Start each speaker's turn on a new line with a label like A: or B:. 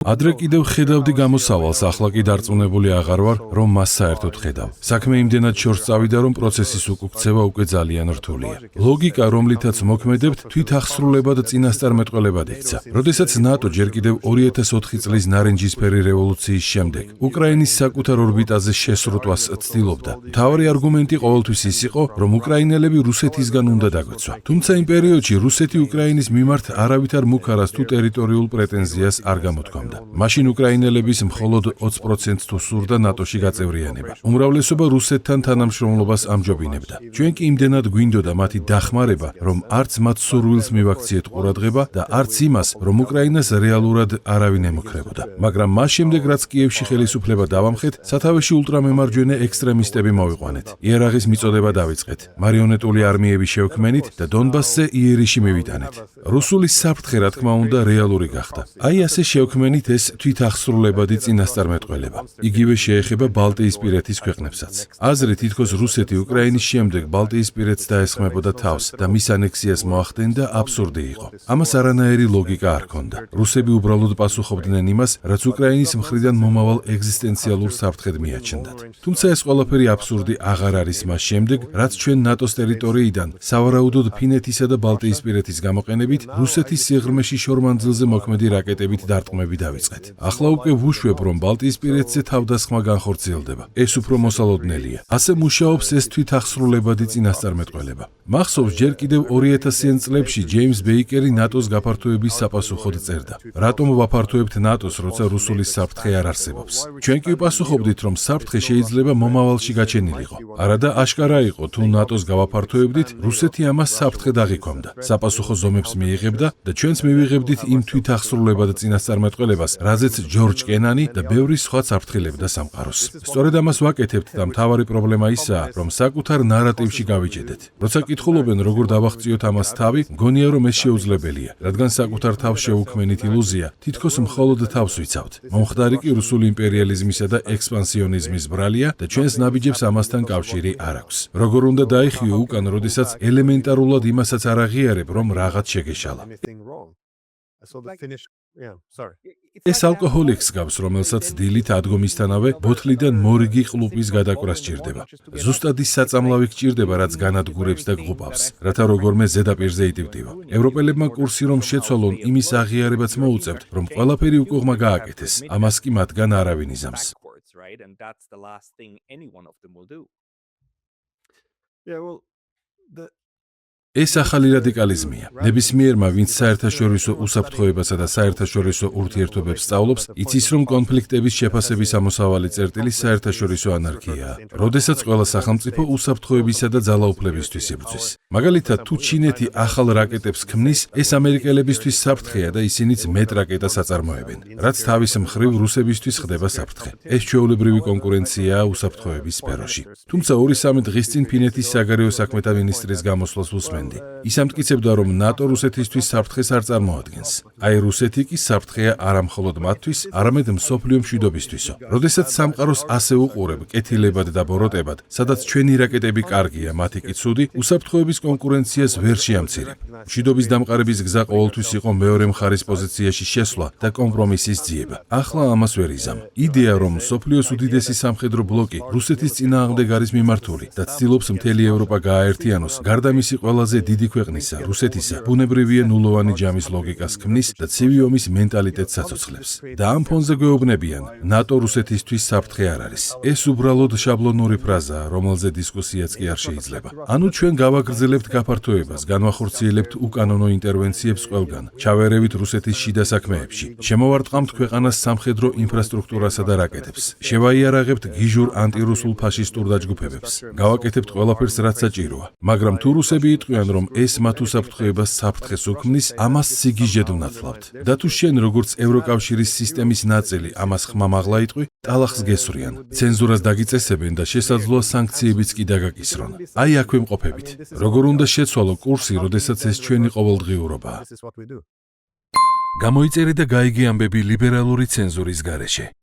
A: ადრე კიდევ ხედავდი გამოსავალს, ახლა კი დარწმუნებული აღარ ვარ, რომ მას საერთოდ ხედავ. საქმე იმდენად შორს წავიდა, რომ პროცესის უკუქცევა უკვე ძალიან რთულია. ლოგიკა, რომლითაც მოქმედებთ, თვით აღსრულებად წინასწარმეტყველებად იქცა. როდესაც ნატო ჯერ კიდევ 2004 წლის ნარინჯისფერი რევოლუციის შემდეგ უკრაინის საკუთარ ორბიტაზე შესრუტვას ცდილობდა, მთავარი არგუმენტი ყოველთვის ის იყო, რომ უკრაინელები რუსეთისგან უნდა დაგვეცვა. თუმცა იმ პერიოდში რუსეთი უკრაინის მიმართ არავითარ მუქარას თუ ტერიტორიულ პრეტენზიას არ გამოთქვამდა. მაშინ უკრაინელების მხოლოდ 20% თუ სურდა ნატოში გაწევრიანება. უმრავლესობა რუსეთთან თანამშრომლობას ამჯობინებდა. ჩვენ კი იმდენად გვინდოდა მათი დახმარება, რომ არც მათ სურვილს მივაქციეთ ყურადღება და არც იმას, რომ უკრაინას რეალურად არავინ ემუქრებოდა. მაგრამ მას შემდეგ, რაც კიევში ხელისუფლება დავამხეთ, სათავეში ულტრამემარჯვენე ექსტრემისტები მოვიყვანეთ. იერაღის მიწოდება დავიწყეთ. მარიონეტული არმიები შევქმენით და დონბასზე იერიში მივიტანეთ. რუსული საფრთხე, რა თქმა უნდა, რეალური გახდა. აი ასე შევქმენით ეს თვითახსრულებადი წინასწარმეტყველება. იგივე შეეხება ბალტიისპირეთის ქვეყნებსაც. აზრი თითქოს რუსეთი უკრაინის შემდეგ ბალტიისპირეთს დაესხმებოდა თავს და მის ანექსიას მოახდენდა აბსურდი იყო. ამას არანაირი ლოგიკა არ ჰქონდა. რუსები უბრალოდ პასუხობდნენ იმას, რაც უკრაინის მხრიდან მომავალ ეგზისტენციალურ საფრთხედ მიაჩნდათ. თუმცა ეს ყველაფერი აბსურდი აღარ არის მას შემდეგ, რაც ჩვენ ნატოს ტერიტორიიდან სავარაუდოდ ფინეთისა და ბალტიისპირეთის გამოყენებით რუსეთის სიღრმეში შორმანძილზე მოქმედი რაკეტებით დარტყმები დავიწყეთ. ახლა უკვე ვუშვებ, რომ ბალტიისპირეთზე თავდასხმა განხორციელდება. ეს უფრო მოსალოდნელია. ასე მუშაობს ეს თვითახსრულებადი წინასწარმეტყველება. მახსოვს, ჯერ კიდევ 2000-იან წლებში ჯეიმს ბეიკერი ნატოს გაფართოების საპასუხოდ წერდა. რატომ ვაფართოებთ ნატოს, როცა რუსული საფრთხე არ არსებობს? ჩვენ კი ვპასუხობდით, რომ საფრთხე შეიძლება მომავალში გაჩენილიყო. არადა აშკარა იყო, თუ ნატოს გავაფართოებდით, რუსეთი ამას საფრთხედ აღიქვამდა. საპასუხო ზომებს მიიღებდა და ჩვენც მივიღებდით იმ თვითახსრულებად წინასწარმეტყველებას, რაზეც ჯორჯ კენანი და ბევრი სხვა საფრთხილებდა სამყაროს. სწორედ ამას ვაკეთებთ და მთავარი პრობლემა ისაა, რომ საკუთარ ნარატივში გავიჭედეთ. როცა კითხულობენ, როგორ დავაღწიოთ ამას თავი, მგონია, რომ ეს შეუძლებელია, რადგან საკუთარ თავს შევუქმენით ილუზია, თითქოს მხოლოდ თავს ვიცავთ. მომხდარი კი რუსული იმპერიალიზმისა და ექსპანსიონიზმის ბრალია და ჩვენს ნაბიჯებს ამასთან კავშირი არ აქვს. როგორ უნდა დაიხიო უკან, როდესაც ელემენტარულად იმასაც არ აღიარებ, რომ რაღაც შეგეშალა. ეს ალკოჰოლიკს გავს, რომელსაც დილით ადგომისთანავე ბოთლიდან მორიგი ყლუპის გადაკვრა სჭირდება. ზუსტად ის საწამლავი გჭირდება, რაც განადგურებს და გღუპავს, რათა როგორმე ზედაპირზე იტივტივა. ევროპელებმა კურსი რომ შეცვალონ, იმის აღიარებაც მოუწევთ, რომ ყველაფერი უკუღმა გააკეთეს. ამას კი მათგან არავინ იზამს. ეს ახალი რადიკალიზმია. ნებისმიერმა, ვინც საერთაშორისო უსაფრთხოებასა და საერთაშორისო ურთიერთობებს სწავლობს, იცის, რომ კონფლიქტების შეფასების ამოსავალი წერტილი საერთაშორისო ანარქიაა, როდესაც ყველა სახელმწიფო უსაფრთხოებისა და ძალაუფლებისთვის იბრძვის. მაგალითად, თუ ჩინეთი ახალ რაკეტებს ქმნის, ეს ამერიკელებისთვის საფრთხეა და ისინიც მეტ რაკეტას აწარმოებენ, რაც თავის მხრივ რუსებისთვის ხდება საფრთხე. ეს ჩვეულებრივი კონკურენციაა უსაფრთხოების სფეროში. თუმცა 2-3 დღის წინ ფინეთის საგარეო საქმეთა მინისტრის გამოსვლას უსმენდი. ის ამტკიცებდა, რომ ნატო რუსეთისთვის საფრთხეს არ წარმოადგენს. აი რუსეთი კი საფრთხეა არა მხოლოდ მათთვის, არამედ მსოფლიო მშვიდობისთვისო. როდესაც სამყაროს ასე უყურებ კეთილებად და ბოროტებად, სადაც ჩვენი რაკეტები კარგია, მათი კი ცუდი, უსაფრთხოების კონკურენციას ვერ შეამცირებ. მშვიდობის დამყარების გზა ყოველთვის იყო მეორე მხარის პოზიციაში შესვლა და კომპრომისის ძიება. ახლა ამას ვერ იზამ. იდეა, რომ მსოფლიოს უდიდესი სამხედრო ბლოკი რუსეთის წინააღმდეგ არის მიმართული და ცდილობს მთელი ევროპა გააერთიანოს, გარდა მისი ყველაზე დიდი ქვეყნისა, რუსეთისა, ბუნებრივია ნულოვანი ჯამის ლოგიკას ქმნის და ცივი ომის მენტალიტეტს აცოცხლებს. და ამ ფონზე გვეუბნებიან, ნატო რუსეთისთვის საფრთხე არ არის. ეს უბრალოდ შაბლონური ფრაზაა, რომელზე დისკუსიაც კი არ შეიძლება. ანუ ჩვენ გავაგრძელებთ გაფართოებას, განვახორციელებთ უკანონო ინტერვენციებს ყველგან, ჩავერევით რუსეთის შიდა საქმეებში, შემოვარტყამთ ქვეყანას სამხედრო ინფრასტრუქტურასა და რაკეტებს, შევაიარაღებთ გიჟურ ანტირუსულ ფაშისტურ დაჯგუფებებს, გავაკეთებთ ყველაფერს, რაც საჭიროა. მაგრამ თუ რუსები იტყვიან, რომ ეს მათ უსაფრთხოებას საფრთხეს უქმნის, ამას სიგიჟედ ვნათლავთ. და თუ შენ, როგორც ევროკავშირის სისტემის ნაწილი, ამას ხმამაღლა იტყვი, ტალახს გესვრიან, ცენზურას დაგიწესებენ და შესაძლოა სანქციებიც კი დაგაკისრონ. აი აქვე მყოფებით. როგორ უნდა შეცვალო კურსი, როდესაც ეს ჩვენი ყოველდღიურობაა. გამოიწერე და გაიგე ამბები ლიბერალური ცენზურის გარეშე.